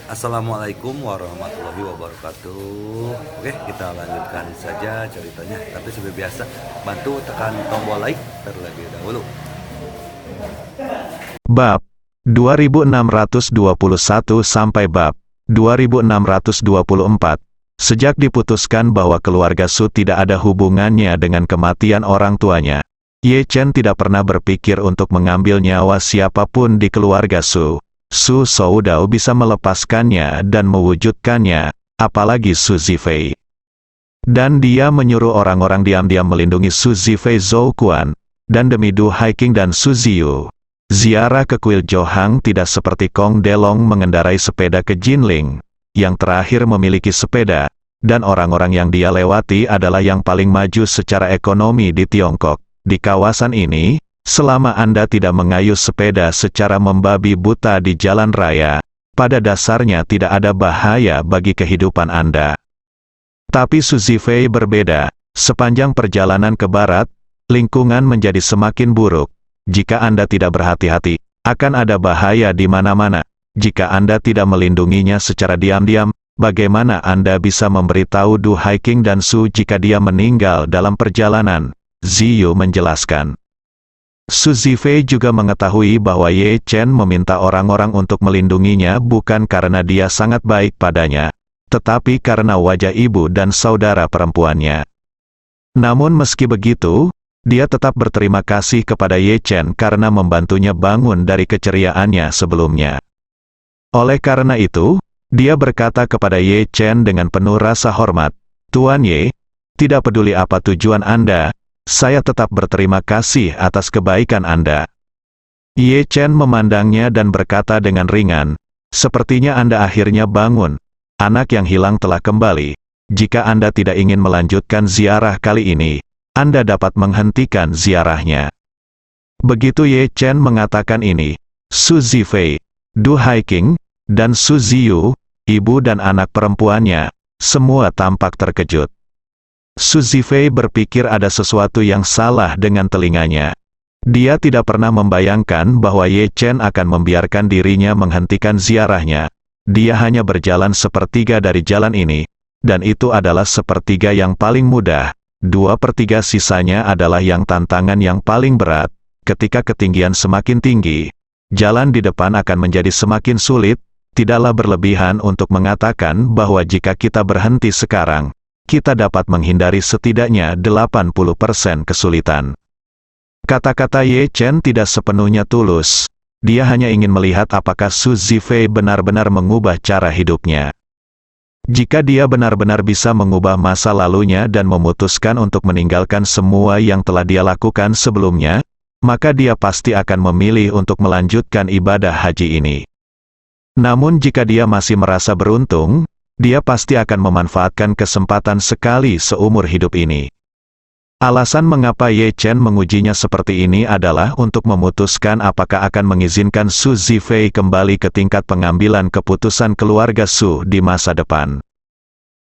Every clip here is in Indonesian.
Assalamualaikum warahmatullahi wabarakatuh. Oke, kita lanjutkan saja ceritanya. Tapi seperti biasa, bantu tekan tombol like terlebih dahulu. Bab 2621 sampai bab 2624. Sejak diputuskan bahwa keluarga Su tidak ada hubungannya dengan kematian orang tuanya, Ye Chen tidak pernah berpikir untuk mengambil nyawa siapapun di keluarga Su. Su Soudao bisa melepaskannya dan mewujudkannya, apalagi Su Zifei. Dan dia menyuruh orang-orang diam-diam melindungi Su Zifei Zhouquan, dan demi Du Haiking dan Su Ziyu. Ziarah ke kuil Johang tidak seperti Kong Delong mengendarai sepeda ke Jinling, yang terakhir memiliki sepeda, dan orang-orang yang dia lewati adalah yang paling maju secara ekonomi di Tiongkok. Di kawasan ini, selama Anda tidak mengayuh sepeda secara membabi buta di jalan raya, pada dasarnya tidak ada bahaya bagi kehidupan Anda. Tapi Su Zifei berbeda. Sepanjang perjalanan ke barat, lingkungan menjadi semakin buruk. Jika Anda tidak berhati-hati, akan ada bahaya di mana-mana. Jika Anda tidak melindunginya secara diam-diam, bagaimana Anda bisa memberitahu Du Haiking dan Su jika dia meninggal dalam perjalanan? Ziyu menjelaskan. Su Zifei juga mengetahui bahwa Ye Chen meminta orang-orang untuk melindunginya bukan karena dia sangat baik padanya, tetapi karena wajah ibu dan saudara perempuannya. Namun meski begitu, dia tetap berterima kasih kepada Ye Chen karena membantunya bangun dari keceriaannya sebelumnya. Oleh karena itu, dia berkata kepada Ye Chen dengan penuh rasa hormat, "Tuan Ye, tidak peduli apa tujuan Anda, saya tetap berterima kasih atas kebaikan Anda." Ye Chen memandangnya dan berkata dengan ringan, "Sepertinya Anda akhirnya bangun. Anak yang hilang telah kembali. Jika Anda tidak ingin melanjutkan ziarah kali ini, Anda dapat menghentikan ziarahnya." Begitu Ye Chen mengatakan ini, Su Zifei, Du Haiking, dan Su Ziyu, ibu dan anak perempuannya, semua tampak terkejut. Su Zifei berpikir ada sesuatu yang salah dengan telinganya. Dia tidak pernah membayangkan bahwa Ye Chen akan membiarkan dirinya menghentikan ziarahnya. Dia hanya berjalan sepertiga dari jalan ini, dan itu adalah sepertiga yang paling mudah. 2/3 sisanya adalah yang tantangan yang paling berat. Ketika ketinggian semakin tinggi, jalan di depan akan menjadi semakin sulit. Tidaklah berlebihan untuk mengatakan bahwa jika kita berhenti sekarang, kita dapat menghindari setidaknya 80% kesulitan. Kata-kata Ye Chen tidak sepenuhnya tulus. Dia hanya ingin melihat apakah Su Zifei benar-benar mengubah cara hidupnya. Jika dia benar-benar bisa mengubah masa lalunya dan memutuskan untuk meninggalkan semua yang telah dia lakukan sebelumnya, maka dia pasti akan memilih untuk melanjutkan ibadah haji ini. Namun jika dia masih merasa beruntung, dia pasti akan memanfaatkan kesempatan sekali seumur hidup ini. Alasan mengapa Ye Chen mengujinya seperti ini adalah untuk memutuskan apakah akan mengizinkan Su Zifei kembali ke tingkat pengambilan keputusan keluarga Su di masa depan.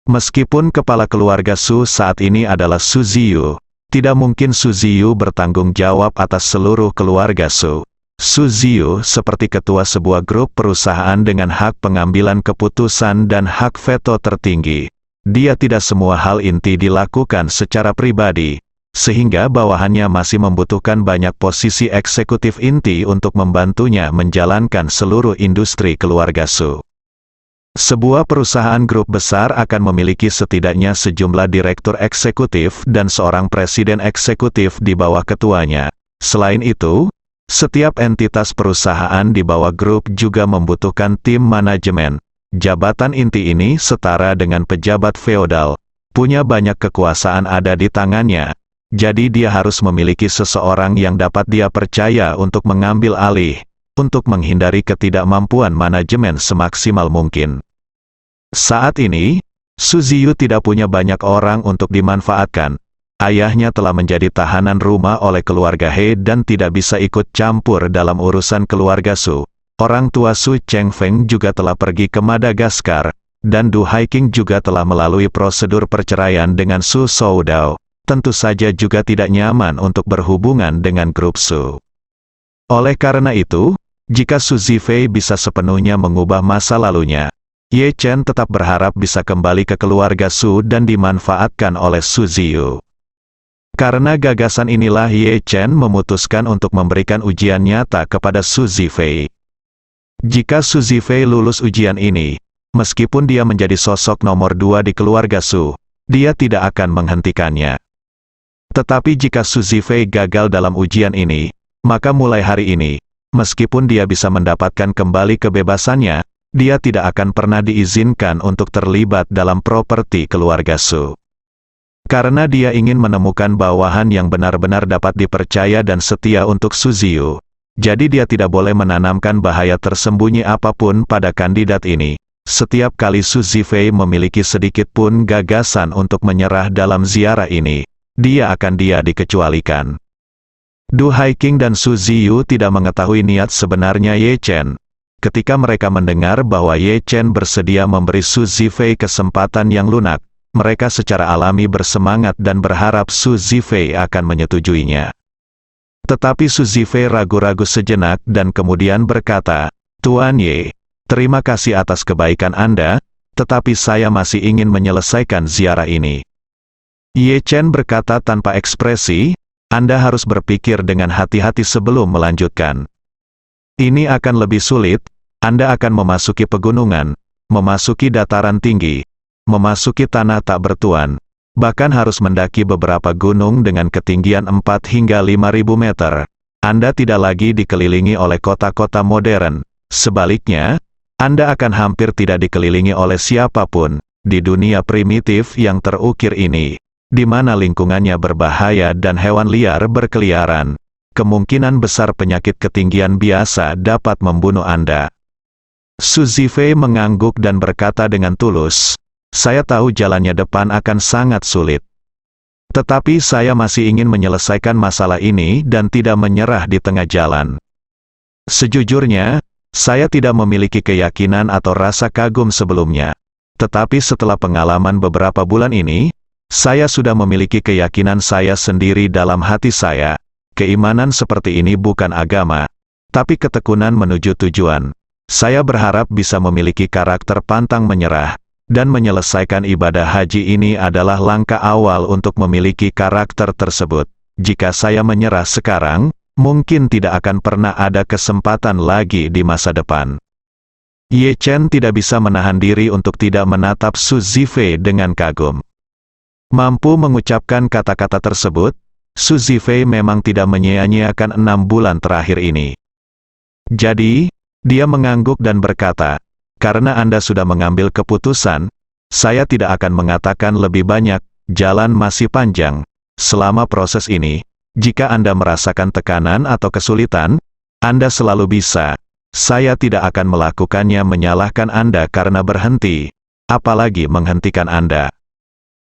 Meskipun kepala keluarga Su saat ini adalah Su Ziyu, tidak mungkin Su Ziyu bertanggung jawab atas seluruh keluarga Su. Su Ziyu seperti ketua sebuah grup perusahaan dengan hak pengambilan keputusan dan hak veto tertinggi. Dia tidak semua hal inti dilakukan secara pribadi, sehingga bawahannya masih membutuhkan banyak posisi eksekutif inti untuk membantunya menjalankan seluruh industri keluarga Su. Sebuah perusahaan grup besar akan memiliki setidaknya sejumlah direktur eksekutif dan seorang presiden eksekutif di bawah ketuanya. Selain itu, setiap entitas perusahaan di bawah grup juga membutuhkan tim manajemen. Jabatan inti ini setara dengan pejabat feodal, punya banyak kekuasaan ada di tangannya. Jadi dia harus memiliki seseorang yang dapat dia percaya untuk mengambil alih, untuk menghindari ketidakmampuan manajemen semaksimal mungkin. Saat ini, Su Ziyu tidak punya banyak orang untuk dimanfaatkan. Ayahnya telah menjadi tahanan rumah oleh keluarga He dan tidak bisa ikut campur dalam urusan keluarga Su. Orang tua Su Chengfeng juga telah pergi ke Madagaskar, dan Du Haiking juga telah melalui prosedur perceraian dengan Su Soudao. Tentu saja juga tidak nyaman untuk berhubungan dengan grup Su. Oleh karena itu, jika Su Zifei bisa sepenuhnya mengubah masa lalunya, Ye Chen tetap berharap bisa kembali ke keluarga Su dan dimanfaatkan oleh Su Ziyu. Karena gagasan inilah Ye Chen memutuskan untuk memberikan ujian nyata kepada Su Zifei. Jika Su Zifei lulus ujian ini, meskipun dia menjadi sosok nomor 2 di keluarga Su, dia tidak akan menghentikannya. Tetapi jika Su Zifei gagal dalam ujian ini, maka mulai hari ini, meskipun dia bisa mendapatkan kembali kebebasannya, dia tidak akan pernah diizinkan untuk terlibat dalam properti keluarga Su. Karena dia ingin menemukan bawahan yang benar-benar dapat dipercaya dan setia untuk Su Ziyu, jadi dia tidak boleh menanamkan bahaya tersembunyi apapun pada kandidat ini. Setiap kali Su Zifei memiliki sedikit pun gagasan untuk menyerah dalam ziarah ini, dia dikecualikan. Du Haiking dan Su Ziyu tidak mengetahui niat sebenarnya Ye Chen. Ketika mereka mendengar bahwa Ye Chen bersedia memberi Su Zifei kesempatan yang lunak, mereka secara alami bersemangat dan berharap Su Zifei akan menyetujuinya. Tetapi Su Zifei ragu-ragu sejenak dan kemudian berkata, "Tuan Ye, terima kasih atas kebaikan Anda, tetapi saya masih ingin menyelesaikan ziarah ini." Ye Chen berkata tanpa ekspresi, "Anda harus berpikir dengan hati-hati sebelum melanjutkan. Ini akan lebih sulit, Anda akan memasuki pegunungan, memasuki dataran tinggi, memasuki tanah tak bertuan, bahkan harus mendaki beberapa gunung dengan ketinggian 4 hingga 5.000 meter. Anda tidak lagi dikelilingi oleh kota-kota modern. Sebaliknya, Anda akan hampir tidak dikelilingi oleh siapapun di dunia primitif yang terukir ini, di mana lingkungannya berbahaya dan hewan liar berkeliaran. Kemungkinan besar penyakit ketinggian biasa dapat membunuh Anda." Su Zifei mengangguk dan berkata dengan tulus, "Saya tahu jalannya depan akan sangat sulit. Tetapi saya masih ingin menyelesaikan masalah ini dan tidak menyerah di tengah jalan. Sejujurnya, saya tidak memiliki keyakinan atau rasa kagum sebelumnya. Tetapi setelah pengalaman beberapa bulan ini, saya sudah memiliki keyakinan saya sendiri dalam hati saya. Keimanan seperti ini bukan agama, tapi ketekunan menuju tujuan. Saya berharap bisa memiliki karakter pantang menyerah, dan menyelesaikan ibadah haji ini adalah langkah awal untuk memiliki karakter tersebut. Jika saya menyerah sekarang, mungkin tidak akan pernah ada kesempatan lagi di masa depan." Ye Chen tidak bisa menahan diri untuk tidak menatap Su Zifei dengan kagum. Mampu mengucapkan kata-kata tersebut, Su Zifei memang tidak menyia-nyiakan 6 bulan terakhir ini. Jadi, dia mengangguk dan berkata, "Karena Anda sudah mengambil keputusan, saya tidak akan mengatakan lebih banyak, jalan masih panjang. Selama proses ini, jika Anda merasakan tekanan atau kesulitan, Anda selalu bisa. Saya tidak akan melakukannya menyalahkan Anda karena berhenti, apalagi menghentikan Anda."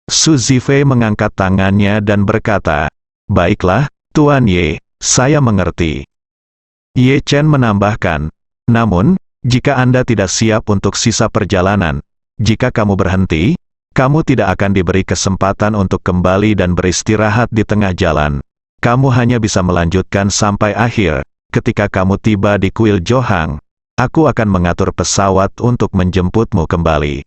Su Zifei mengangkat tangannya dan berkata, "Baiklah, Tuan Ye, saya mengerti." Ye Chen menambahkan, "Namun, jika Anda tidak siap untuk sisa perjalanan, jika kamu berhenti, kamu tidak akan diberi kesempatan untuk kembali dan beristirahat di tengah jalan. Kamu hanya bisa melanjutkan sampai akhir. Ketika kamu tiba di kuil Johang, aku akan mengatur pesawat untuk menjemputmu kembali."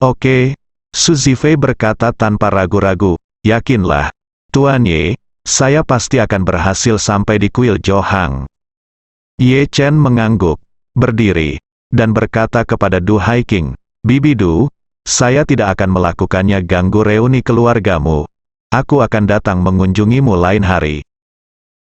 "Oke," Su Zifei berkata tanpa ragu-ragu, "Yakinlah, Tuan Ye, saya pasti akan berhasil sampai di kuil Johang." Ye Chen mengangguk, berdiri, dan berkata kepada Du Haiking, "Bibi Du, saya tidak akan melakukannya ganggu reuni keluargamu. Aku akan datang mengunjungimu lain hari."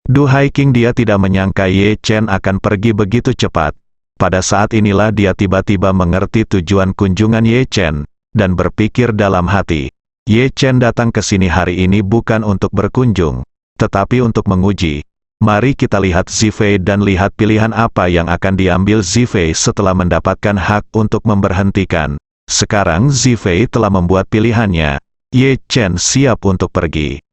Du Haiking dia tidak menyangka Ye Chen akan pergi begitu cepat. Pada saat inilah dia tiba-tiba mengerti tujuan kunjungan Ye Chen, dan berpikir dalam hati, Ye Chen datang ke sini hari ini bukan untuk berkunjung, tetapi untuk menguji. Mari kita lihat Zifei dan lihat pilihan apa yang akan diambil Zifei setelah mendapatkan hak untuk memberhentikan. Sekarang Zifei telah membuat pilihannya. Ye Chen siap untuk pergi.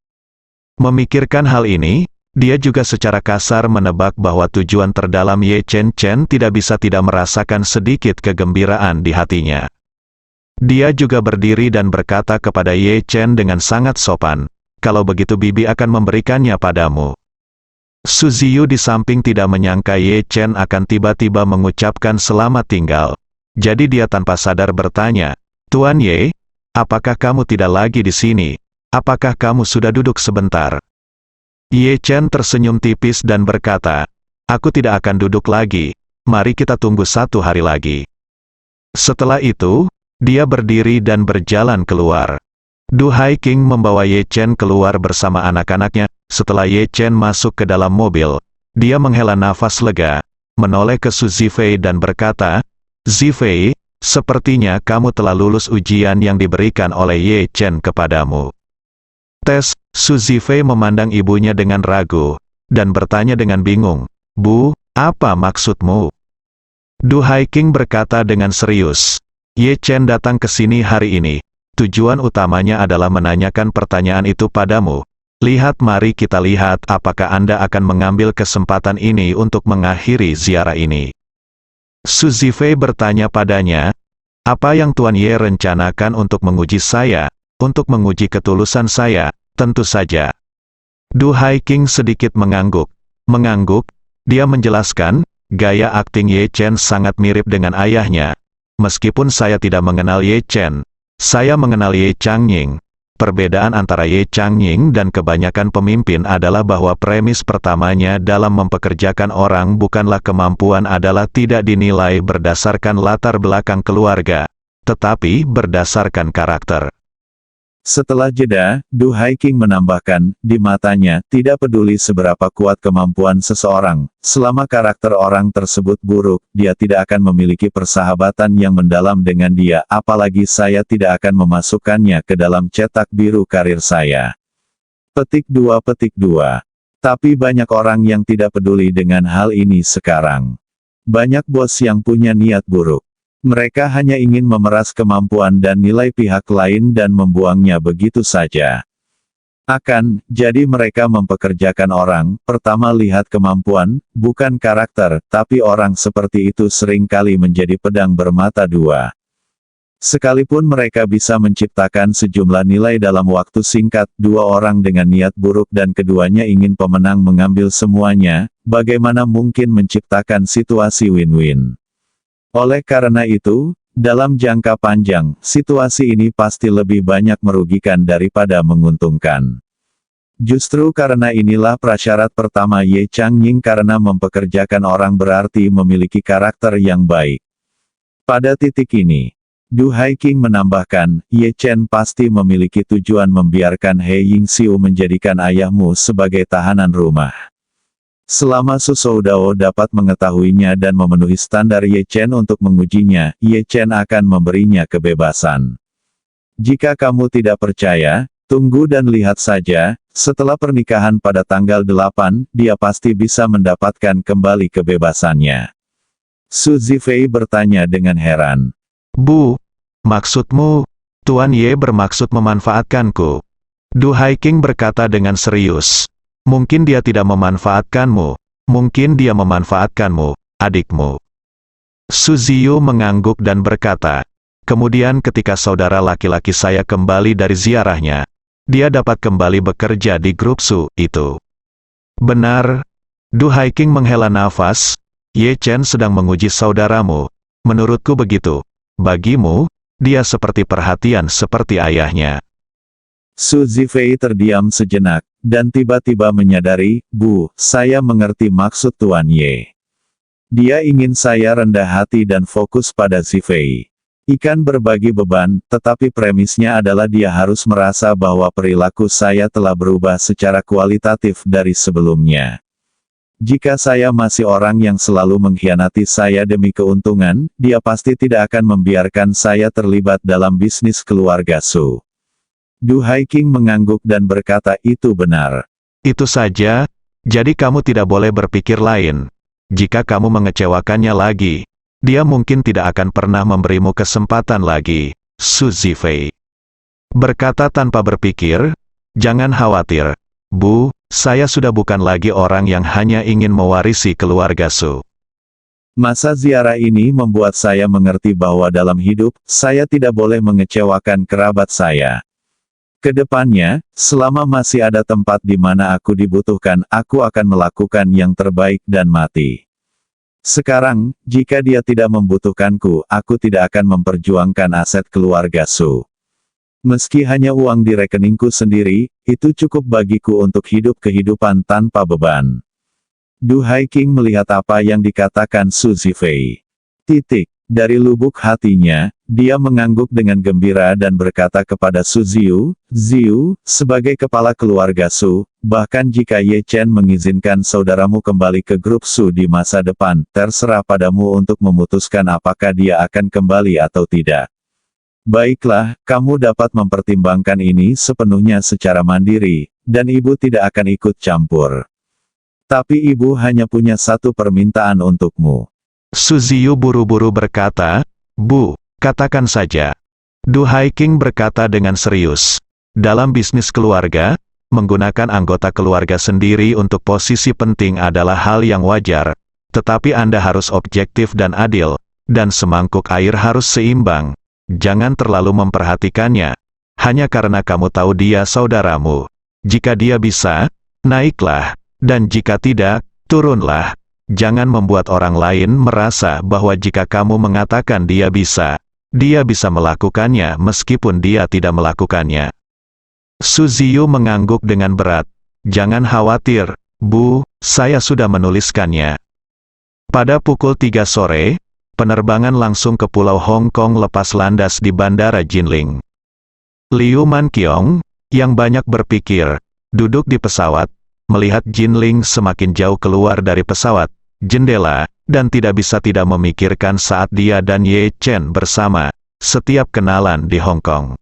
Memikirkan hal ini, dia juga secara kasar menebak bahwa tujuan terdalam Ye Chen tidak bisa tidak merasakan sedikit kegembiraan di hatinya. Dia juga berdiri dan berkata kepada Ye Chen dengan sangat sopan, "Kalau begitu bibi akan memberikannya padamu." Su Ziyu di samping tidak menyangka Ye Chen akan tiba-tiba mengucapkan selamat tinggal. Jadi dia tanpa sadar bertanya, "Tuan Ye, apakah kamu tidak lagi di sini? Apakah kamu sudah duduk sebentar?" Ye Chen tersenyum tipis dan berkata, "Aku tidak akan duduk lagi, mari kita tunggu 1 hari lagi." Setelah itu, dia berdiri dan berjalan keluar. Du Haiking membawa Ye Chen keluar bersama anak-anaknya. Setelah Ye Chen masuk ke dalam mobil, dia menghela nafas lega, menoleh ke Su Zifei dan berkata, "Zifei, sepertinya kamu telah lulus ujian yang diberikan oleh Ye Chen kepadamu." Tes, Su Zifei memandang ibunya dengan ragu, dan bertanya dengan bingung, "Bu, apa maksudmu?" Du Haiking berkata dengan serius, "Ye Chen datang ke sini hari ini. Tujuan utamanya adalah menanyakan pertanyaan itu padamu. Lihat, mari kita lihat apakah Anda akan mengambil kesempatan ini untuk mengakhiri ziarah ini." Su Zifei bertanya padanya, "Apa yang Tuan Ye rencanakan untuk menguji saya? Untuk menguji ketulusan saya, tentu saja." Du Haiking sedikit mengangguk. Dia menjelaskan, "Gaya akting Ye Chen sangat mirip dengan ayahnya. Meskipun saya tidak mengenal Ye Chen, saya mengenal Ye Changying. Perbedaan antara Ye Changying dan kebanyakan pemimpin adalah bahwa premis pertamanya dalam mempekerjakan orang bukanlah kemampuan adalah tidak dinilai berdasarkan latar belakang keluarga, tetapi berdasarkan karakter." Setelah jeda, Du Haiking menambahkan, di matanya, tidak peduli seberapa kuat kemampuan seseorang, selama karakter orang tersebut buruk, dia tidak akan memiliki persahabatan yang mendalam dengan dia, apalagi saya tidak akan memasukkannya ke dalam cetak biru karir saya. Petik 2. Tapi banyak orang yang tidak peduli dengan hal ini sekarang. Banyak bos yang punya niat buruk. Mereka hanya ingin memeras kemampuan dan nilai pihak lain dan membuangnya begitu saja. Jadi mereka mempekerjakan orang, pertama lihat kemampuan, bukan karakter, tapi orang seperti itu seringkali menjadi pedang bermata dua. Sekalipun mereka bisa menciptakan sejumlah nilai dalam waktu singkat, dua orang dengan niat buruk dan keduanya ingin pemenang mengambil semuanya, bagaimana mungkin menciptakan situasi win-win? Oleh karena itu, dalam jangka panjang, situasi ini pasti lebih banyak merugikan daripada menguntungkan. Justru karena inilah prasyarat pertama Ye Changying karena mempekerjakan orang berarti memiliki karakter yang baik. Pada titik ini, Du Haiking menambahkan, Ye Chen pasti memiliki tujuan membiarkan He Yingxiu menjadikan ayahmu sebagai tahanan rumah. Selama Su Soudao dapat mengetahuinya dan memenuhi standar Ye Chen untuk mengujinya, Ye Chen akan memberinya kebebasan. Jika kamu tidak percaya, tunggu dan lihat saja, setelah pernikahan pada tanggal 8, dia pasti bisa mendapatkan kembali kebebasannya. Su Zifei bertanya dengan heran. "Bu, maksudmu, Tuan Ye bermaksud memanfaatkanku?" Du Haiking berkata dengan serius. "Mungkin dia tidak memanfaatkanmu, mungkin dia memanfaatkanmu, adikmu." Su Ziyu mengangguk dan berkata, "Kemudian ketika saudara laki-laki saya kembali dari ziarahnya, dia dapat kembali bekerja di grup Su itu." "Benar." Du Haiking menghela nafas, "Ye Chen sedang menguji saudaramu. Menurutku begitu. Bagimu, dia seperti perhatian seperti ayahnya." Su Zifei terdiam sejenak, dan tiba-tiba menyadari, "Bu, saya mengerti maksud Tuan Ye. Dia ingin saya rendah hati dan fokus pada Zifei. Ikan berbagi beban, tetapi premisnya adalah dia harus merasa bahwa perilaku saya telah berubah secara kualitatif dari sebelumnya. Jika saya masih orang yang selalu mengkhianati saya demi keuntungan, dia pasti tidak akan membiarkan saya terlibat dalam bisnis keluarga Su." Du Haiking mengangguk dan berkata, "Itu benar." "Itu saja, jadi kamu tidak boleh berpikir lain. Jika kamu mengecewakannya lagi, dia mungkin tidak akan pernah memberimu kesempatan lagi." Su Zifei berkata tanpa berpikir, "Jangan khawatir, Bu, saya sudah bukan lagi orang yang hanya ingin mewarisi keluarga Su." Masa ziarah ini membuat saya mengerti bahwa dalam hidup, saya tidak boleh mengecewakan kerabat saya. Kedepannya, selama masih ada tempat di mana aku dibutuhkan, aku akan melakukan yang terbaik dan mati. Sekarang, jika dia tidak membutuhkanku, aku tidak akan memperjuangkan aset keluarga Su. Meski hanya uang di rekeningku sendiri, itu cukup bagiku untuk hidup kehidupan tanpa beban. Du Haiking melihat apa yang dikatakan Su Zifei. Dari lubuk hatinya, dia mengangguk dengan gembira dan berkata kepada Su Ziyu, "Ziyu, sebagai kepala keluarga Su, bahkan jika Ye Chen mengizinkan saudaramu kembali ke grup Su di masa depan, terserah padamu untuk memutuskan apakah dia akan kembali atau tidak. Baiklah, kamu dapat mempertimbangkan ini sepenuhnya secara mandiri, dan ibu tidak akan ikut campur. Tapi ibu hanya punya satu permintaan untukmu." Su Ziyu buru-buru berkata, "Bu, katakan saja." Du Haiking berkata dengan serius, "Dalam bisnis keluarga, menggunakan anggota keluarga sendiri untuk posisi penting adalah hal yang wajar, tetapi Anda harus objektif dan adil, dan semangkuk air harus seimbang. Jangan terlalu memperhatikannya, hanya karena kamu tahu dia saudaramu. Jika dia bisa, naiklah, dan jika tidak, turunlah. Jangan membuat orang lain merasa bahwa jika kamu mengatakan dia bisa melakukannya meskipun dia tidak melakukannya." Su Ziyu mengangguk dengan berat. "Jangan khawatir, Bu, saya sudah menuliskannya." Pada pukul 3 sore, penerbangan langsung ke Pulau Hong Kong lepas landas di Bandara Jinling. Liu Manqiong, yang banyak berpikir, duduk di pesawat, melihat Jinling semakin jauh keluar dari pesawat, jendela, dan tidak bisa tidak memikirkan saat dia dan Ye Chen bersama, setiap kenalan di Hong Kong.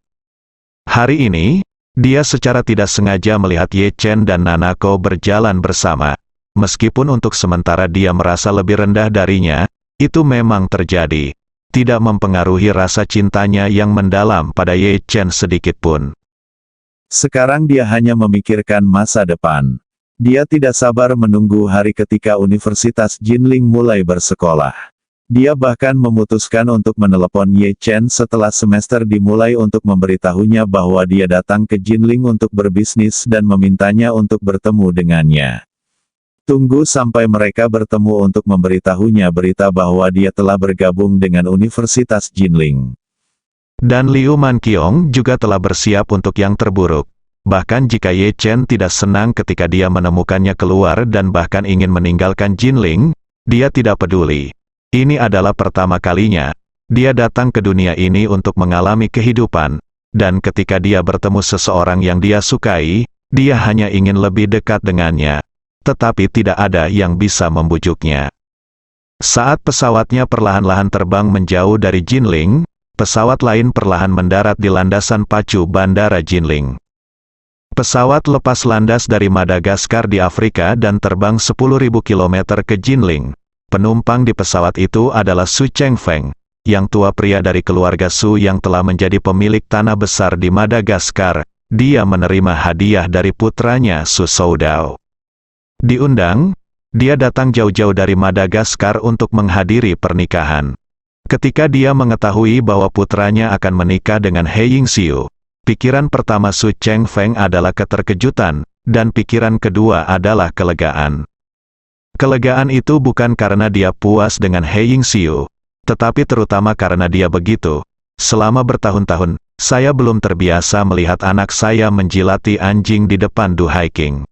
Hari ini, dia secara tidak sengaja melihat Ye Chen dan Nanako berjalan bersama. Meskipun untuk sementara dia merasa lebih rendah darinya, itu memang terjadi. Tidak mempengaruhi rasa cintanya yang mendalam pada Ye Chen sedikitpun. Sekarang dia hanya memikirkan masa depan. Dia tidak sabar menunggu hari ketika Universitas Jinling mulai bersekolah. Dia bahkan memutuskan untuk menelepon Ye Chen setelah semester dimulai untuk memberitahunya bahwa dia datang ke Jinling untuk berbisnis dan memintanya untuk bertemu dengannya. Tunggu sampai mereka bertemu untuk memberitahunya berita bahwa dia telah bergabung dengan Universitas Jinling. Dan Liu Manqiong juga telah bersiap untuk yang terburuk. Bahkan jika Ye Chen tidak senang ketika dia menemukannya keluar dan bahkan ingin meninggalkan Jinling, dia tidak peduli. Ini adalah pertama kalinya dia datang ke dunia ini untuk mengalami kehidupan, dan ketika dia bertemu seseorang yang dia sukai, dia hanya ingin lebih dekat dengannya. Tetapi tidak ada yang bisa membujuknya. Saat pesawatnya perlahan-lahan terbang menjauh dari Jinling, pesawat lain perlahan mendarat di landasan pacu Bandara Jinling. Pesawat lepas landas dari Madagaskar di Afrika dan terbang 10.000 km ke Jinling. Penumpang di pesawat itu adalah Su Chengfeng, yang tua pria dari keluarga Su yang telah menjadi pemilik tanah besar di Madagaskar. Dia menerima hadiah dari putranya Su Soudao. Diundang, dia datang jauh-jauh dari Madagaskar untuk menghadiri pernikahan. Ketika dia mengetahui bahwa putranya akan menikah dengan He Yingxiu, pikiran pertama Su Chengfeng adalah keterkejutan, dan pikiran kedua adalah kelegaan. Kelegaan itu bukan karena dia puas dengan He Yingxiu, tetapi terutama karena dia begitu. Selama bertahun-tahun, saya belum terbiasa melihat anak saya menjilati anjing di depan Du Haiking.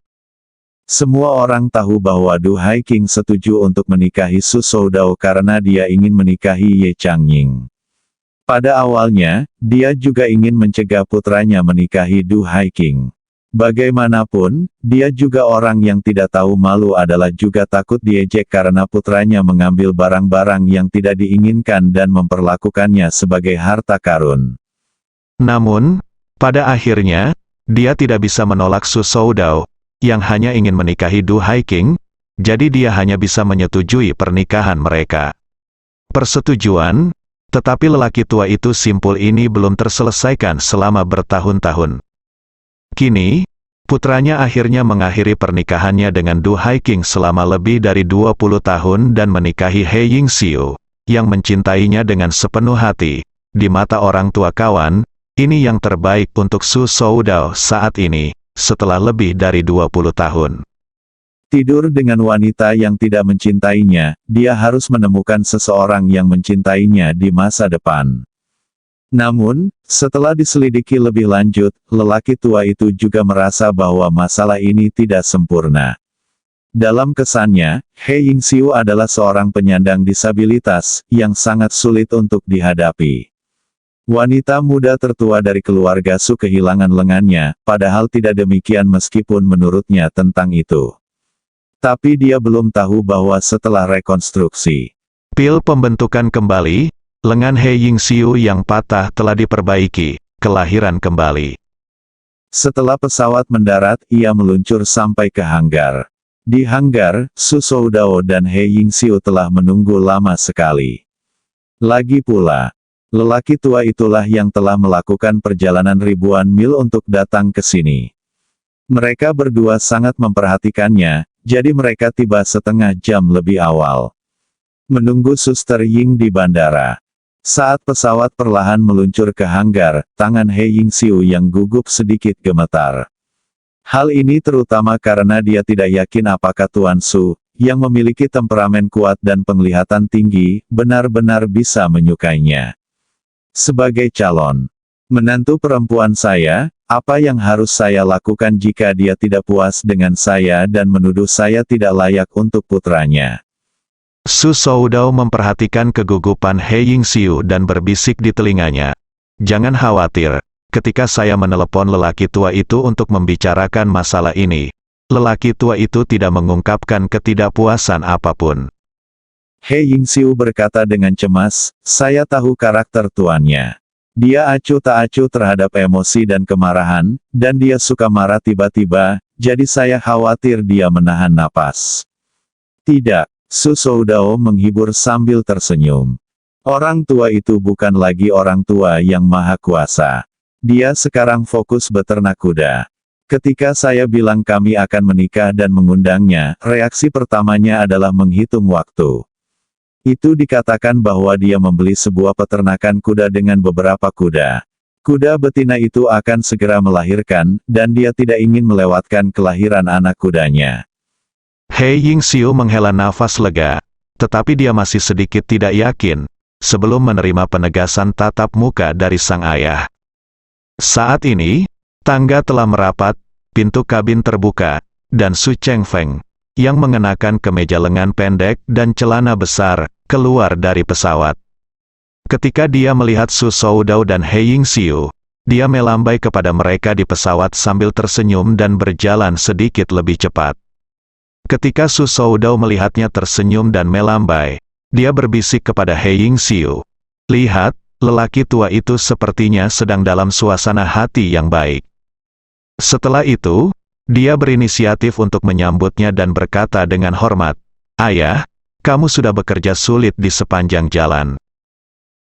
Semua orang tahu bahwa Du Haiking setuju untuk menikahi Su Soudao karena dia ingin menikahi Ye Changying. Pada awalnya, dia juga ingin mencegah putranya menikahi Du Haiking. Bagaimanapun, dia juga orang yang tidak tahu malu adalah juga takut diejek karena putranya mengambil barang-barang yang tidak diinginkan dan memperlakukannya sebagai harta karun. Namun, pada akhirnya, dia tidak bisa menolak Su Soudao, yang hanya ingin menikahi Du Haiking, jadi dia hanya bisa menyetujui pernikahan mereka. Persetujuan, tetapi lelaki tua itu simpul ini belum terselesaikan selama bertahun-tahun. Kini, putranya akhirnya mengakhiri pernikahannya dengan Du Haiking selama lebih dari 20 tahun dan menikahi He Yingxiu, yang mencintainya dengan sepenuh hati. Di mata orang tua kawan, ini yang terbaik untuk Su Soudao saat ini, setelah lebih dari 20 tahun. Tidur dengan wanita yang tidak mencintainya, dia harus menemukan seseorang yang mencintainya di masa depan. Namun, setelah diselidiki lebih lanjut, lelaki tua itu juga merasa bahwa masalah ini tidak sempurna. Dalam kesannya, He Yingxiu adalah seorang penyandang disabilitas, yang sangat sulit untuk dihadapi. Wanita muda tertua dari keluarga Su kehilangan lengannya, padahal tidak demikian meskipun menurutnya tentang itu. Tapi dia belum tahu bahwa setelah rekonstruksi Pil pembentukan kembali, lengan He Yingxiu yang patah telah diperbaiki, kelahiran kembali. Setelah pesawat mendarat, ia meluncur sampai ke hanggar. Di hanggar, Su Soudao dan He Yingxiu telah menunggu lama sekali. Lagi pula, lelaki tua itulah yang telah melakukan perjalanan ribuan mil untuk datang ke sini. Mereka berdua sangat memperhatikannya, jadi mereka tiba setengah jam lebih awal. Menunggu Suster Ying di bandara. Saat pesawat perlahan meluncur ke hanggar, tangan He Yingxiu yang gugup sedikit gemetar. Hal ini terutama karena dia tidak yakin apakah Tuan Su, yang memiliki temperamen kuat dan penglihatan tinggi, benar-benar bisa menyukainya. Sebagai calon menantu perempuan saya, apa yang harus saya lakukan jika dia tidak puas dengan saya dan menuduh saya tidak layak untuk putranya? Su Soudao memperhatikan kegugupan He Yingxiu dan berbisik di telinganya. Jangan khawatir, ketika saya menelepon lelaki tua itu untuk membicarakan masalah ini, lelaki tua itu tidak mengungkapkan ketidakpuasan apapun. He Yingxiu berkata dengan cemas, saya tahu karakter tuannya. Dia acuh tak acuh terhadap emosi dan kemarahan, dan dia suka marah tiba-tiba, jadi saya khawatir dia menahan napas. Tidak, Su Soudao menghibur sambil tersenyum. Orang tua itu bukan lagi orang tua yang maha kuasa. Dia sekarang fokus beternak kuda. Ketika saya bilang kami akan menikah dan mengundangnya, reaksi pertamanya adalah menghitung waktu. Itu dikatakan bahwa dia membeli sebuah peternakan kuda dengan beberapa kuda. Kuda betina itu akan segera melahirkan, dan dia tidak ingin melewatkan kelahiran anak kudanya. He Yingxiu menghela nafas lega, tetapi dia masih sedikit tidak yakin, sebelum menerima penegasan tatap muka dari sang ayah. Saat ini, tangga telah merapat, pintu kabin terbuka, dan Su Chengfeng, yang mengenakan kemeja lengan pendek dan celana besar, keluar dari pesawat. Ketika dia melihat Su Soudao dan He Yingxiu, dia melambai kepada mereka di pesawat sambil tersenyum dan berjalan sedikit lebih cepat. Ketika Su Soudao melihatnya tersenyum dan melambai, dia berbisik kepada He Yingxiu, lihat, lelaki tua itu sepertinya sedang dalam suasana hati yang baik. Setelah itu, dia berinisiatif untuk menyambutnya dan berkata dengan hormat, ayah, kamu sudah bekerja sulit di sepanjang jalan.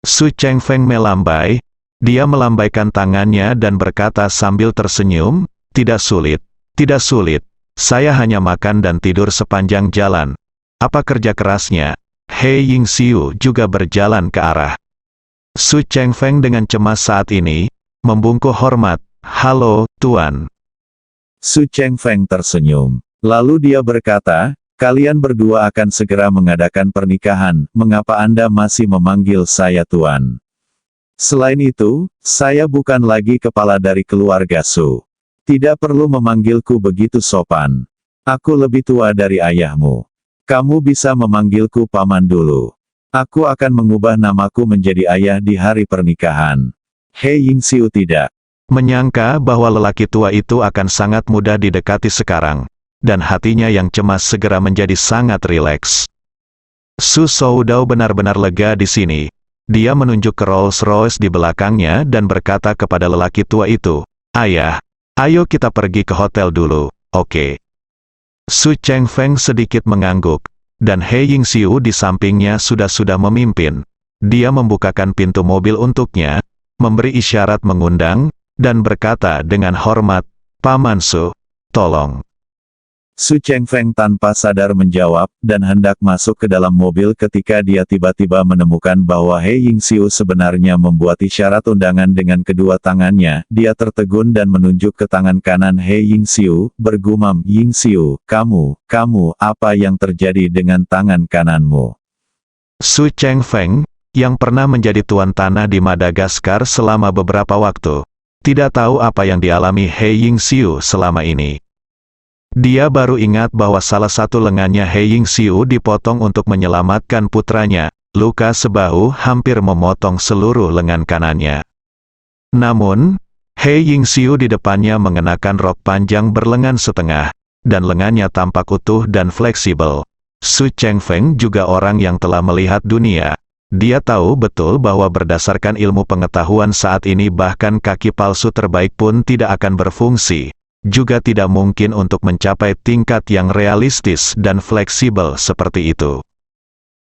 Su Chengfeng melambai, dia melambaikan tangannya dan berkata sambil tersenyum, tidak sulit, saya hanya makan dan tidur sepanjang jalan. Apa kerja kerasnya? He Yingxiu juga berjalan ke arah Su Chengfeng dengan cemas saat ini, membungkuk hormat, halo, Tuan. Su Chengfeng tersenyum. Lalu dia berkata, kalian berdua akan segera mengadakan pernikahan, mengapa Anda masih memanggil saya Tuan? Selain itu, saya bukan lagi kepala dari keluarga Su. Tidak perlu memanggilku begitu sopan. Aku lebih tua dari ayahmu. Kamu bisa memanggilku paman dulu. Aku akan mengubah namaku menjadi ayah di hari pernikahan. He Yingxiu tidak menyangka bahwa lelaki tua itu akan sangat mudah didekati sekarang, dan hatinya yang cemas segera menjadi sangat rileks. Su Soudao benar-benar lega di sini. Dia menunjuk ke Rolls-Royce di belakangnya dan berkata kepada lelaki tua itu, ayah, ayo kita pergi ke hotel dulu, oke? Su Chengfeng sedikit mengangguk, dan He Yingxiu di sampingnya sudah memimpin. Dia membukakan pintu mobil untuknya, memberi isyarat mengundang, dan berkata dengan hormat, Paman Su, tolong. Su Chengfeng tanpa sadar menjawab, dan hendak masuk ke dalam mobil ketika dia tiba-tiba menemukan bahwa He Yingxiu sebenarnya membuat isyarat undangan dengan kedua tangannya. Dia tertegun dan menunjuk ke tangan kanan He Yingxiu, bergumam, "Yingxiu, kamu, apa yang terjadi dengan tangan kananmu?" Su Chengfeng, yang pernah menjadi tuan tanah di Madagaskar selama beberapa waktu, tidak tahu apa yang dialami He Yingxiu selama ini. Dia baru ingat bahwa salah satu lengannya He Yingxiu dipotong untuk menyelamatkan putranya. Luka sebahu hampir memotong seluruh lengan kanannya. Namun, He Yingxiu di depannya mengenakan rok panjang berlengan setengah, dan lengannya tampak utuh dan fleksibel. Su Chengfeng juga orang yang telah melihat dunia. Dia tahu betul bahwa berdasarkan ilmu pengetahuan saat ini bahkan kaki palsu terbaik pun tidak akan berfungsi. Juga tidak mungkin untuk mencapai tingkat yang realistis dan fleksibel seperti itu.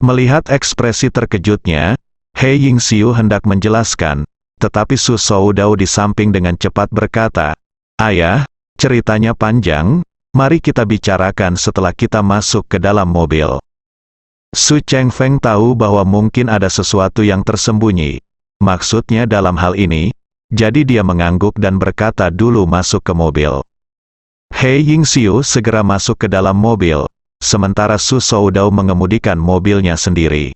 Melihat ekspresi terkejutnya, He Yingxiu hendak menjelaskan, tetapi Su Soudao di samping dengan cepat berkata, "Ayah, ceritanya panjang, mari kita bicarakan setelah kita masuk ke dalam mobil." Su Chengfeng tahu bahwa mungkin ada sesuatu yang tersembunyi. Maksudnya dalam hal ini, jadi dia mengangguk dan berkata dulu masuk ke mobil. He Yingxiu segera masuk ke dalam mobil, sementara Su Soudao mengemudikan mobilnya sendiri.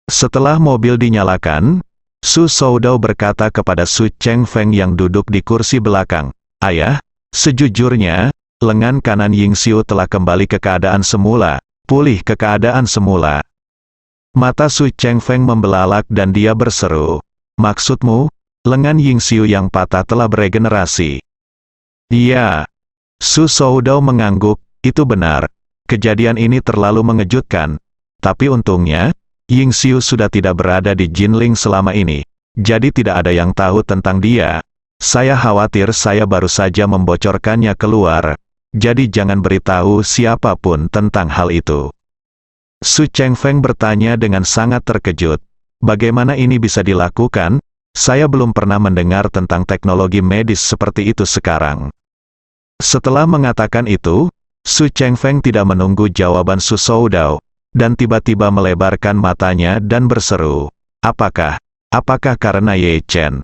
Setelah mobil dinyalakan, Su Soudao berkata kepada Su Chengfeng yang duduk di kursi belakang, "Ayah, sejujurnya, lengan kanan Yingxiu telah kembali ke keadaan semula, pulih ke keadaan semula." Mata Su Chengfeng membelalak dan dia berseru, "Maksudmu, lengan Yingxiu yang patah telah beregenerasi?" "Iya." Su Soudao mengangguk, "Itu benar. Kejadian ini terlalu mengejutkan. Tapi untungnya, Yingxiu sudah tidak berada di Jinling selama ini. Jadi tidak ada yang tahu tentang dia. Saya khawatir saya baru saja membocorkannya keluar. Jadi jangan beritahu siapapun tentang hal itu." Su Chengfeng bertanya dengan sangat terkejut. "Bagaimana ini bisa dilakukan? Saya belum pernah mendengar tentang teknologi medis seperti itu sekarang." Setelah mengatakan itu, Su Chengfeng tidak menunggu jawaban Su Soudao, dan tiba-tiba melebarkan matanya dan berseru, Apakah karena Ye Chen?"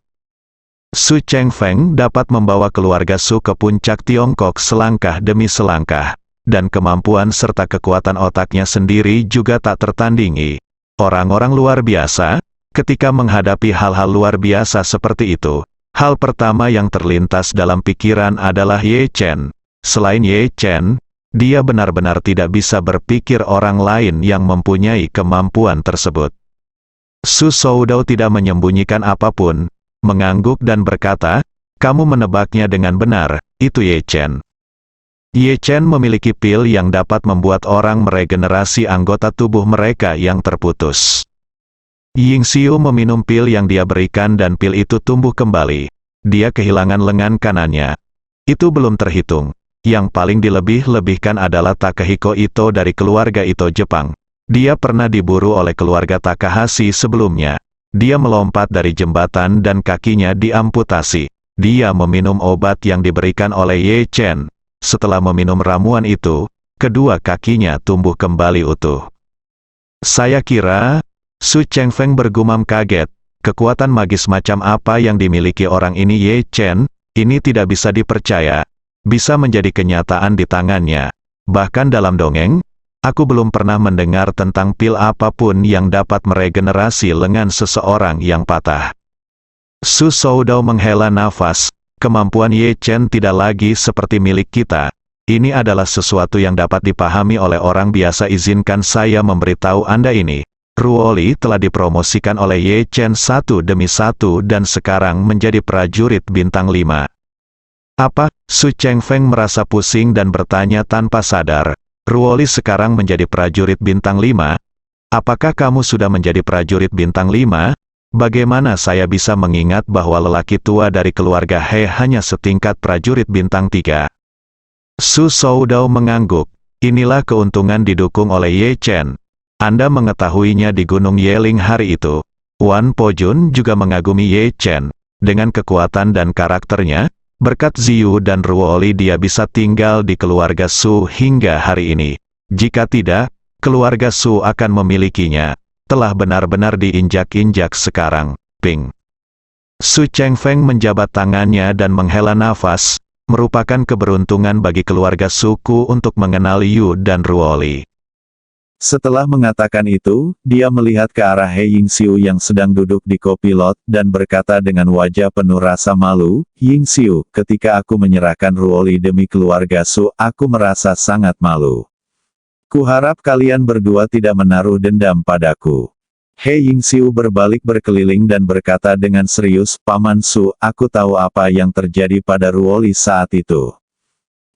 Su Chengfeng dapat membawa keluarga Su ke puncak Tiongkok selangkah demi selangkah, dan kemampuan serta kekuatan otaknya sendiri juga tak tertandingi. Orang-orang luar biasa, ketika menghadapi hal-hal luar biasa seperti itu, hal pertama yang terlintas dalam pikiran adalah Ye Chen. Selain Ye Chen, dia benar-benar tidak bisa berpikir orang lain yang mempunyai kemampuan tersebut. Su Soudao tidak menyembunyikan apapun, mengangguk dan berkata, "Kamu menebaknya dengan benar, itu Ye Chen." Ye Chen memiliki pil yang dapat membuat orang meregenerasi anggota tubuh mereka yang terputus. Yingxiu meminum pil yang dia berikan dan pil itu tumbuh kembali. Dia kehilangan lengan kanannya. Itu belum terhitung. Yang paling dilebih-lebihkan adalah Takehiko Ito dari keluarga Ito Jepang. Dia pernah diburu oleh keluarga Takahashi sebelumnya. Dia melompat dari jembatan dan kakinya diamputasi. Dia meminum obat yang diberikan oleh Ye Chen. Setelah meminum ramuan itu, kedua kakinya tumbuh kembali utuh. Saya kira, Su Chengfeng bergumam kaget, kekuatan magis macam apa yang dimiliki orang ini Ye Chen, ini tidak bisa dipercaya, bisa menjadi kenyataan di tangannya. Bahkan dalam dongeng, aku belum pernah mendengar tentang pil apapun yang dapat meregenerasi lengan seseorang yang patah. Su Soudao menghela nafas, kemampuan Ye Chen tidak lagi seperti milik kita. Ini adalah sesuatu yang dapat dipahami oleh orang biasa. Izinkan saya memberitahu Anda ini. Ruoli telah dipromosikan oleh Ye Chen satu demi satu dan sekarang menjadi prajurit bintang 5. Apa? Su Chengfeng merasa pusing dan bertanya tanpa sadar. Ruoli sekarang menjadi prajurit bintang 5? Apakah kamu sudah menjadi prajurit bintang 5? Bagaimana saya bisa mengingat bahwa lelaki tua dari keluarga He hanya setingkat prajurit bintang 3? Su Soudao mengangguk. Inilah keuntungan didukung oleh Ye Chen. Anda mengetahuinya di Gunung Yeling hari itu. Wan Po Jun juga mengagumi Ye Chen. Dengan kekuatan dan karakternya, berkat Ziyu dan Ruoli dia bisa tinggal di keluarga Su hingga hari ini. Jika tidak, keluarga Su akan memilikinya. Telah benar-benar diinjak-injak sekarang. Ping. Su Chengfeng menjabat tangannya dan menghela nafas, merupakan keberuntungan bagi keluarga Suku untuk mengenal Yu dan Ruoli. Setelah mengatakan itu, dia melihat ke arah He Yingxiu yang sedang duduk di kopi lot, dan berkata dengan wajah penuh rasa malu, "Yingxiu, ketika aku menyerahkan Ruoli demi keluarga Su, aku merasa sangat malu. Kuharap kalian berdua tidak menaruh dendam padaku." He Yingxiu berbalik berkeliling dan berkata dengan serius, "Paman Su, aku tahu apa yang terjadi pada Ruoli saat itu.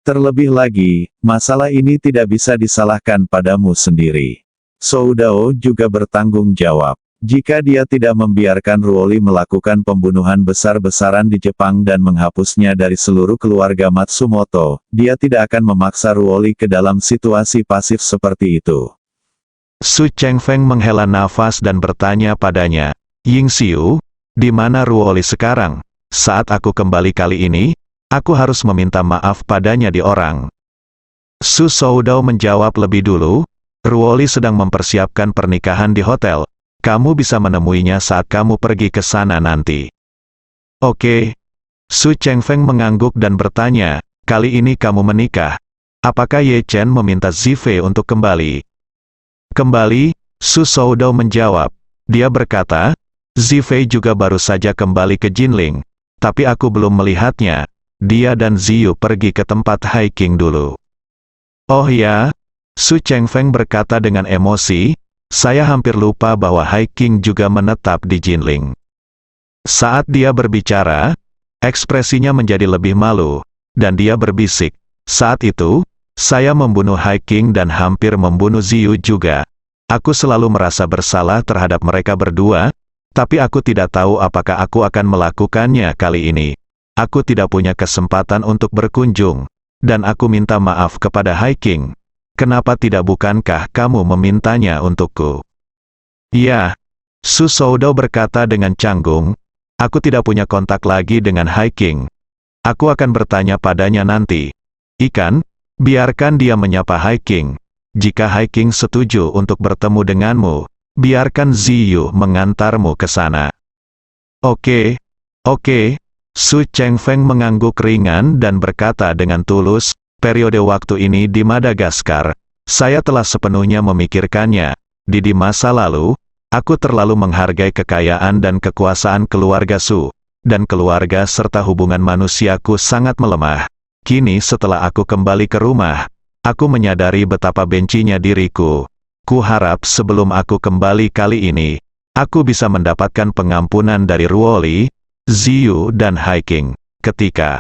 Terlebih lagi, masalah ini tidak bisa disalahkan padamu sendiri. Zhou Dao juga bertanggung jawab. Jika dia tidak membiarkan Ruoli melakukan pembunuhan besar-besaran di Jepang dan menghapusnya dari seluruh keluarga Matsumoto, dia tidak akan memaksa Ruoli ke dalam situasi pasif seperti itu." Su Chengfeng menghela nafas dan bertanya padanya, "Yingxiu, di mana Ruoli sekarang? Saat aku kembali kali ini, aku harus meminta maaf padanya di orang." Su Soudao menjawab lebih dulu, "Ruoli sedang mempersiapkan pernikahan di hotel. Kamu bisa menemuinya saat kamu pergi ke sana nanti." "Oke." Su Chengfeng mengangguk dan bertanya, "Kali ini kamu menikah. Apakah Ye Chen meminta Zifei untuk kembali?" "Kembali?" Su Soudao menjawab. Dia berkata, "Zifei juga baru saja kembali ke Jinling. Tapi aku belum melihatnya. Dia dan Ziyu pergi ke tempat hiking dulu." "Oh ya?" Su Chengfeng berkata dengan emosi, "Saya hampir lupa bahwa hiking juga menetap di Jinling." Saat dia berbicara, ekspresinya menjadi lebih malu, dan dia berbisik, "Saat itu, saya membunuh hiking dan hampir membunuh Ziyu juga. Aku selalu merasa bersalah terhadap mereka berdua, tapi aku tidak tahu apakah aku akan melakukannya kali ini. Aku tidak punya kesempatan untuk berkunjung, dan aku minta maaf kepada hiking. Kenapa tidak bukankah kamu memintanya untukku?" "Ya." Su Soudao berkata dengan canggung, "Aku tidak punya kontak lagi dengan hiking. Aku akan bertanya padanya nanti. Ikan, biarkan dia menyapa hiking. Jika hiking setuju untuk bertemu denganmu, biarkan Ziyu mengantarmu ke sana." "Oke, oke." Su Chengfeng mengangguk ringan dan berkata dengan tulus, "Periode waktu ini di Madagaskar, saya telah sepenuhnya memikirkannya. Di masa lalu, aku terlalu menghargai kekayaan dan kekuasaan keluarga Su, dan keluarga serta hubungan manusiaku sangat melemah. Kini setelah aku kembali ke rumah, aku menyadari betapa bencinya diriku. Kuharap sebelum aku kembali kali ini, aku bisa mendapatkan pengampunan dari Ruoli, Ziyu dan hiking." Ketika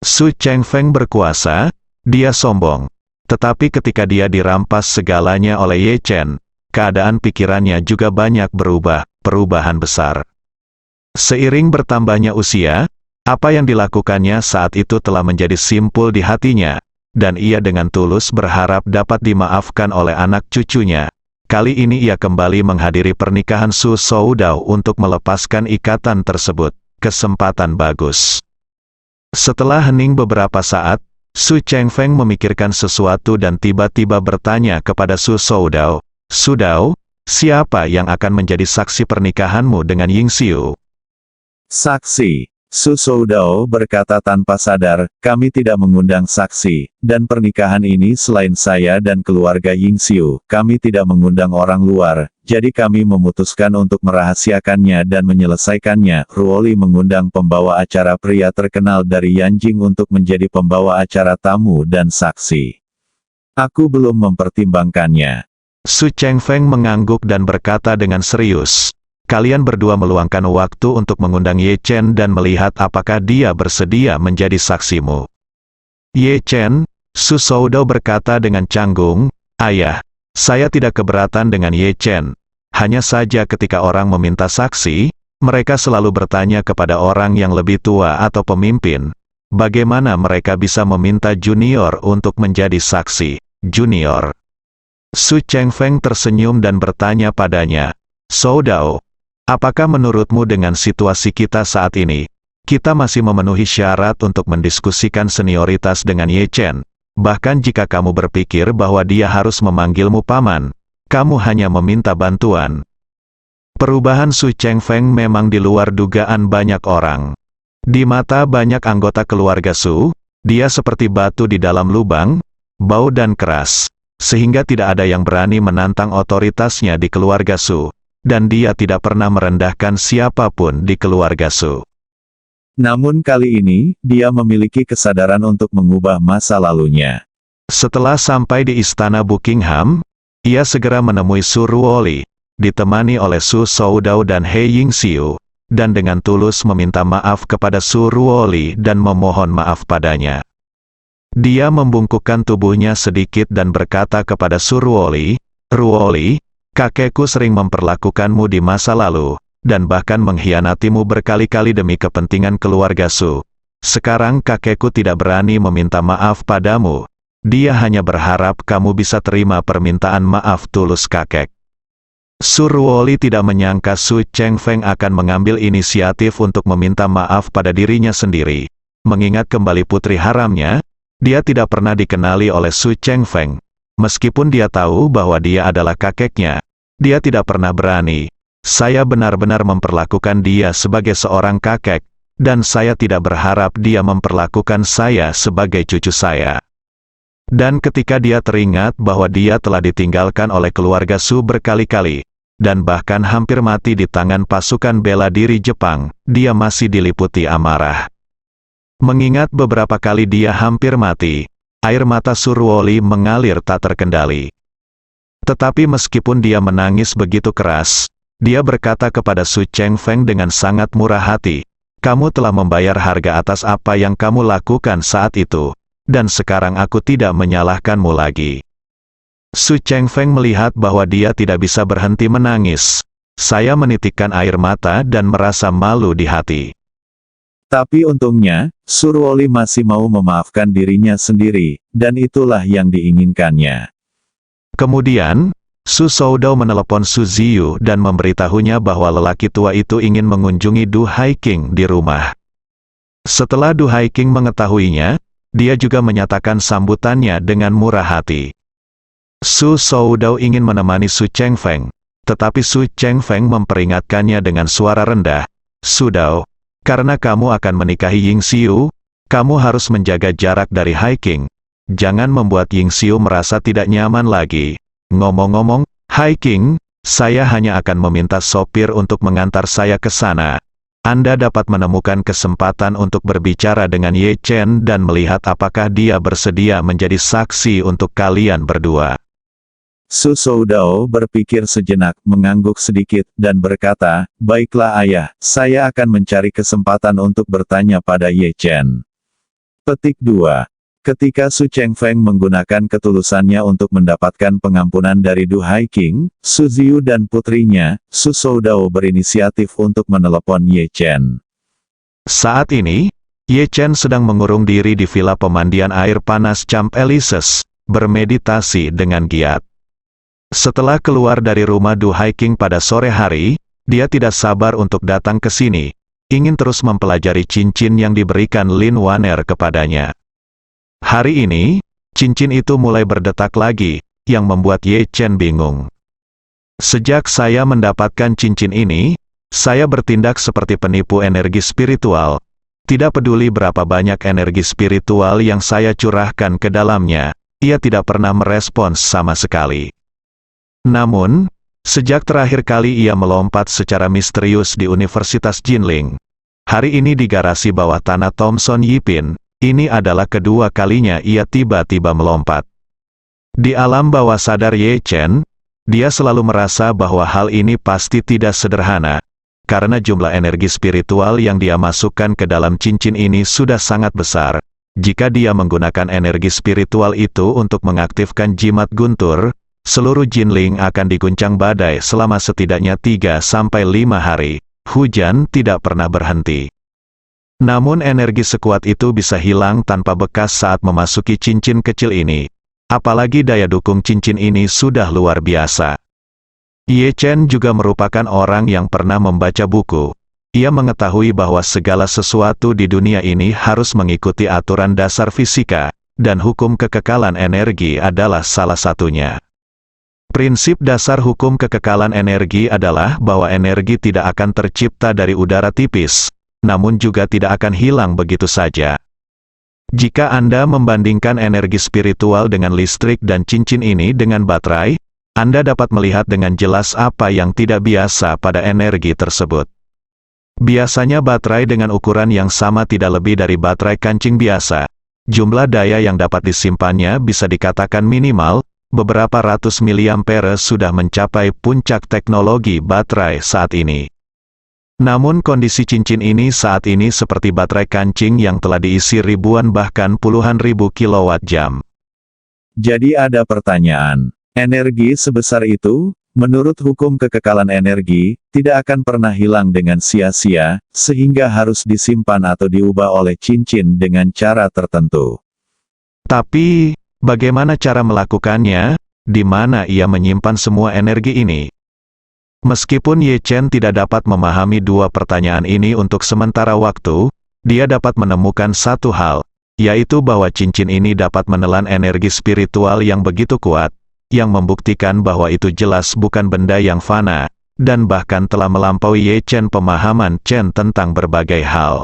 Su Chengfeng berkuasa, dia sombong. Tetapi ketika dia dirampas segalanya oleh Ye Chen, keadaan pikirannya juga banyak berubah, perubahan besar. Seiring bertambahnya usia, apa yang dilakukannya saat itu telah menjadi simpul di hatinya, dan ia dengan tulus berharap dapat dimaafkan oleh anak cucunya. Kali ini ia kembali menghadiri pernikahan Su Soudao untuk melepaskan ikatan tersebut. Kesempatan bagus. Setelah hening beberapa saat, Su Chengfeng memikirkan sesuatu dan tiba-tiba bertanya kepada Su Soudao, "Sudao, siapa yang akan menjadi saksi pernikahanmu dengan Yingxiu?" "Saksi?" Su Soudao berkata tanpa sadar, "Kami tidak mengundang saksi, dan pernikahan ini selain saya dan keluarga Yingxiu, kami tidak mengundang orang luar, jadi kami memutuskan untuk merahasiakannya dan menyelesaikannya." Ruoli mengundang pembawa acara pria terkenal dari Yanjing untuk menjadi pembawa acara tamu dan saksi. "Aku belum mempertimbangkannya." Su Chengfeng mengangguk dan berkata dengan serius, "Kalian berdua meluangkan waktu untuk mengundang Ye Chen dan melihat apakah dia bersedia menjadi saksimu." "Ye Chen?" Su Soudao berkata dengan canggung, "Ayah, saya tidak keberatan dengan Ye Chen. Hanya saja ketika orang meminta saksi, mereka selalu bertanya kepada orang yang lebih tua atau pemimpin. Bagaimana mereka bisa meminta junior untuk menjadi saksi? Junior?" Su Chengfeng tersenyum dan bertanya padanya, "Soudao, apakah menurutmu dengan situasi kita saat ini, Kita masih memenuhi syarat untuk mendiskusikan senioritas dengan Ye Chen. Bahkan jika kamu berpikir bahwa dia harus memanggilmu paman, kamu hanya meminta bantuan. Perubahan Su Chengfeng memang di luar dugaan banyak orang. Di mata banyak anggota keluarga Su, dia seperti batu di dalam lubang, bau dan keras, sehingga tidak ada yang berani menantang otoritasnya di keluarga Su, dan dia tidak pernah merendahkan siapapun di keluarga Su. Namun kali ini, dia memiliki kesadaran untuk mengubah masa lalunya. Setelah sampai di istana Buckingham, ia segera menemui Su Ruoli, ditemani oleh Su Soudao dan He Yingxiu, dan dengan tulus meminta maaf kepada Su Ruoli dan memohon maaf padanya. Dia membungkukkan tubuhnya sedikit dan berkata kepada Su Ruoli, "Ruoli, kakekku sering memperlakukanmu di masa lalu, dan bahkan mengkhianatimu berkali-kali demi kepentingan keluarga Su. Sekarang kakekku tidak berani meminta maaf padamu. Dia hanya berharap kamu bisa terima permintaan maaf tulus kakek." Su Ruoli tidak menyangka Su Chengfeng akan mengambil inisiatif untuk meminta maaf pada dirinya sendiri. Mengingat kembali putri haramnya, dia tidak pernah dikenali oleh Su Chengfeng. Meskipun dia tahu bahwa dia adalah kakeknya, dia tidak pernah berani. Saya benar-benar memperlakukan dia sebagai seorang kakek, dan saya tidak berharap dia memperlakukan saya sebagai cucu saya. Dan ketika dia teringat bahwa dia telah ditinggalkan oleh keluarga Su berkali-kali, dan bahkan hampir mati di tangan pasukan bela diri Jepang, dia masih diliputi amarah. Mengingat beberapa kali dia hampir mati, air mata Su Ruoli mengalir tak terkendali. Tetapi meskipun dia menangis begitu keras, dia berkata kepada Su Chengfeng dengan sangat murah hati, "Kamu telah membayar harga atas apa yang kamu lakukan saat itu, dan sekarang aku tidak menyalahkanmu lagi." Su Chengfeng melihat bahwa dia tidak bisa berhenti menangis. Saya menitikkan air mata dan merasa malu di hati. Tapi untungnya, Su Ruoli masih mau memaafkan dirinya sendiri, dan itulah yang diinginkannya. Kemudian, Su Soudao menelepon Su Ziyu dan memberitahunya bahwa lelaki tua itu ingin mengunjungi Du Haiking di rumah. Setelah Du Haiking mengetahuinya, dia juga menyatakan sambutannya dengan murah hati. Su Soudao ingin menemani Su Chengfeng, tetapi Su Chengfeng memperingatkannya dengan suara rendah, "Sudao, karena kamu akan menikahi Yingxiu, kamu harus menjaga jarak dari Haiking. Jangan membuat Yingxiu merasa tidak nyaman lagi. Ngomong-ngomong, Haiking, saya hanya akan meminta sopir untuk mengantar saya ke sana. Anda dapat menemukan kesempatan untuk berbicara dengan Ye Chen dan melihat apakah dia bersedia menjadi saksi untuk kalian berdua." Su Soudao berpikir sejenak, mengangguk sedikit, dan berkata, "Baiklah ayah, saya akan mencari kesempatan untuk bertanya pada Ye Chen." Petik 2. Ketika Su Chengfeng menggunakan ketulusannya untuk mendapatkan pengampunan dari Du Haiking, Su Ziyu dan putrinya, Su Soudao berinisiatif untuk menelepon Ye Chen. Saat ini, Ye Chen sedang mengurung diri di villa pemandian air panas Champs-Élysées, bermeditasi dengan giat. Setelah keluar dari rumah Du Haiking pada sore hari, dia tidak sabar untuk datang ke sini, ingin terus mempelajari cincin yang diberikan Lin Waner kepadanya. Hari ini, cincin itu mulai berdetak lagi, yang membuat Ye Chen bingung. "Sejak saya mendapatkan cincin ini, saya bertindak seperti penipu energi spiritual. Tidak peduli berapa banyak energi spiritual yang saya curahkan ke dalamnya, ia tidak pernah merespons sama sekali. Namun, sejak terakhir kali ia melompat secara misterius di Universitas Jinling, hari ini di garasi bawah tanah Thomson Yipin, ini adalah kedua kalinya ia tiba-tiba melompat. Di alam bawah sadar Ye Chen, dia selalu merasa bahwa hal ini pasti tidak sederhana, karena jumlah energi spiritual yang dia masukkan ke dalam cincin ini sudah sangat besar. Jika dia menggunakan energi spiritual itu untuk mengaktifkan jimat guntur, seluruh Jinling akan diguncang badai selama setidaknya 3-5 hari. Hujan tidak pernah berhenti. Namun energi sekuat itu bisa hilang tanpa bekas saat memasuki cincin kecil ini. Apalagi daya dukung cincin ini sudah luar biasa. Ye Chen juga merupakan orang yang pernah membaca buku. ia mengetahui bahwa segala sesuatu di dunia ini harus mengikuti aturan dasar fisika, dan hukum kekekalan energi adalah salah satunya. Prinsip dasar hukum kekekalan energi adalah bahwa energi tidak akan tercipta dari udara tipis, namun juga tidak akan hilang begitu saja. Jika Anda membandingkan energi spiritual dengan listrik dan cincin ini dengan baterai, Anda dapat melihat dengan jelas apa yang tidak biasa pada energi tersebut. Biasanya baterai dengan ukuran yang sama tidak lebih dari baterai kancing biasa. Jumlah daya yang dapat disimpannya bisa dikatakan minimal, beberapa ratus miliampere sudah mencapai puncak teknologi baterai saat ini. Namun kondisi cincin ini saat ini seperti baterai kancing yang telah diisi ribuan bahkan puluhan ribu kilowatt jam. Jadi ada pertanyaan, energi sebesar itu, menurut hukum kekekalan energi, tidak akan pernah hilang dengan sia-sia, sehingga harus disimpan atau diubah oleh cincin dengan cara tertentu. Tapi, bagaimana cara melakukannya? Di mana ia menyimpan semua energi ini? Meskipun Ye Chen tidak dapat memahami dua pertanyaan ini untuk sementara waktu, dia dapat menemukan satu hal, yaitu bahwa cincin ini dapat menelan energi spiritual yang begitu kuat, yang membuktikan bahwa itu jelas bukan benda yang fana, dan bahkan telah melampaui Ye Chen pemahaman Chen tentang berbagai hal.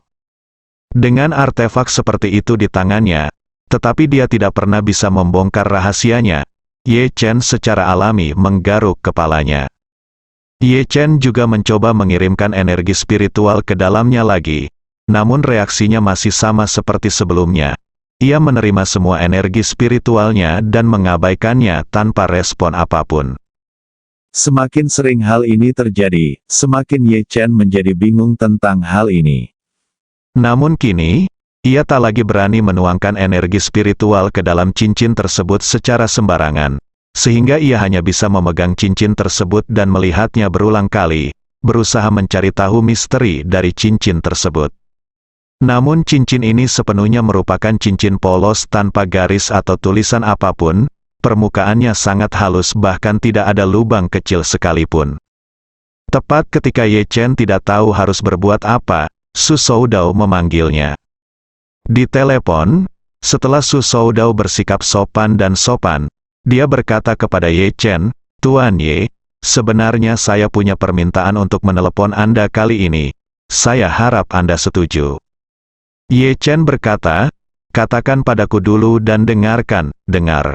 Dengan artefak seperti itu di tangannya, tetapi dia tidak pernah bisa membongkar rahasianya, Ye Chen secara alami menggaruk kepalanya. Ye Chen juga mencoba mengirimkan energi spiritual ke dalamnya lagi, namun reaksinya masih sama seperti sebelumnya. Ia menerima semua energi spiritualnya dan mengabaikannya tanpa respon apapun. Semakin sering hal ini terjadi, semakin Ye Chen menjadi bingung tentang hal ini. Namun kini, ia tak lagi berani menuangkan energi spiritual ke dalam cincin tersebut secara sembarangan, sehingga ia hanya bisa memegang cincin tersebut dan melihatnya berulang kali, berusaha mencari tahu misteri dari cincin tersebut. Namun cincin ini sepenuhnya merupakan cincin polos tanpa garis atau tulisan apapun, permukaannya sangat halus bahkan tidak ada lubang kecil sekalipun. Tepat ketika Ye Chen tidak tahu harus berbuat apa, Su Soudao memanggilnya. Di telepon, setelah Su Soudao bersikap sopan dan sopan, dia berkata kepada Ye Chen, "Tuan Ye, sebenarnya saya punya permintaan untuk menelepon Anda kali ini. Saya harap Anda setuju." Ye Chen berkata, "Katakan padaku dulu dan dengarkan." "Dengar."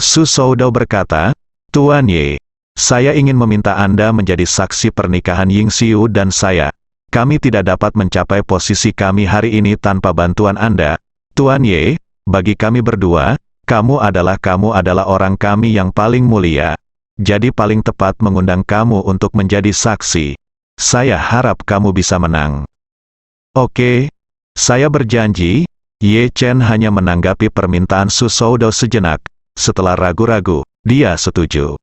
Su Soudao berkata, "Tuan Ye, saya ingin meminta Anda menjadi saksi pernikahan Ying Xiu dan saya. Kami tidak dapat mencapai posisi kami hari ini tanpa bantuan Anda. Tuan Ye, bagi kami berdua, kamu adalah orang kami yang paling mulia. Jadi paling tepat mengundang kamu untuk menjadi saksi. Saya harap kamu bisa menang." "Oke. Saya berjanji." Ye Chen hanya menanggapi permintaan Su Soudao sejenak. Setelah ragu-ragu, dia setuju.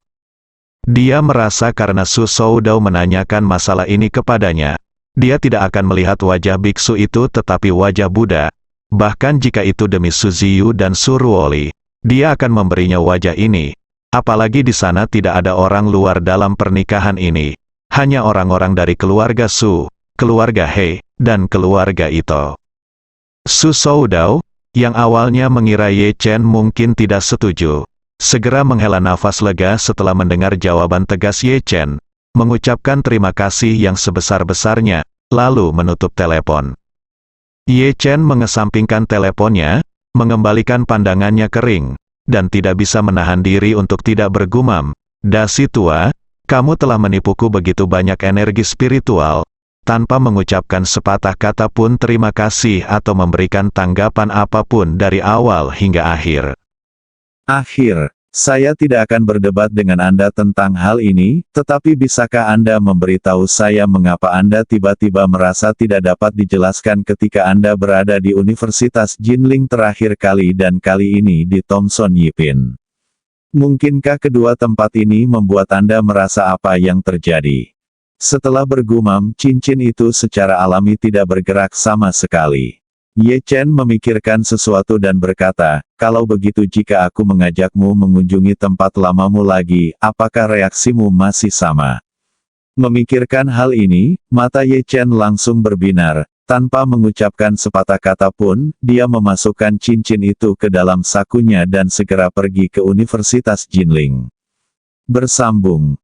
Dia merasa karena Su Soudao menanyakan masalah ini kepadanya, dia tidak akan melihat wajah biksu itu tetapi wajah Buddha. Bahkan jika itu demi Su Ziyu dan Su Ruoli, dia akan memberinya wajah ini. Apalagi di sana tidak ada orang luar dalam pernikahan ini. Hanya orang-orang dari keluarga Su, keluarga He, dan keluarga Ito. Su Soudao, yang awalnya mengira Ye Chen mungkin tidak setuju, segera menghela nafas lega setelah mendengar jawaban tegas Ye Chen, mengucapkan terima kasih yang sebesar-besarnya, lalu menutup telepon. Ye Chen mengesampingkan teleponnya, mengembalikan pandangannya kering, dan tidak bisa menahan diri untuk tidak bergumam, "Dasi tua, kamu telah menipuku begitu banyak energi spiritual." Tanpa mengucapkan sepatah kata pun terima kasih atau memberikan tanggapan apapun dari awal hingga akhir. Saya tidak akan berdebat dengan Anda tentang hal ini, tetapi bisakah Anda memberitahu saya mengapa Anda tiba-tiba merasa tidak dapat dijelaskan ketika Anda berada di Universitas Jinling terakhir kali dan kali ini di Thomson Yipin? Mungkinkah kedua tempat ini membuat Anda merasa apa yang terjadi? Setelah bergumam, cincin itu secara alami tidak bergerak sama sekali. Ye Chen memikirkan sesuatu dan berkata, "Kalau begitu jika aku mengajakmu mengunjungi tempat lamamu lagi, apakah reaksimu masih sama?" Memikirkan hal ini, mata Ye Chen langsung berbinar. Tanpa mengucapkan sepatah kata pun, dia memasukkan cincin itu ke dalam sakunya dan segera pergi ke Universitas Jinling. Bersambung.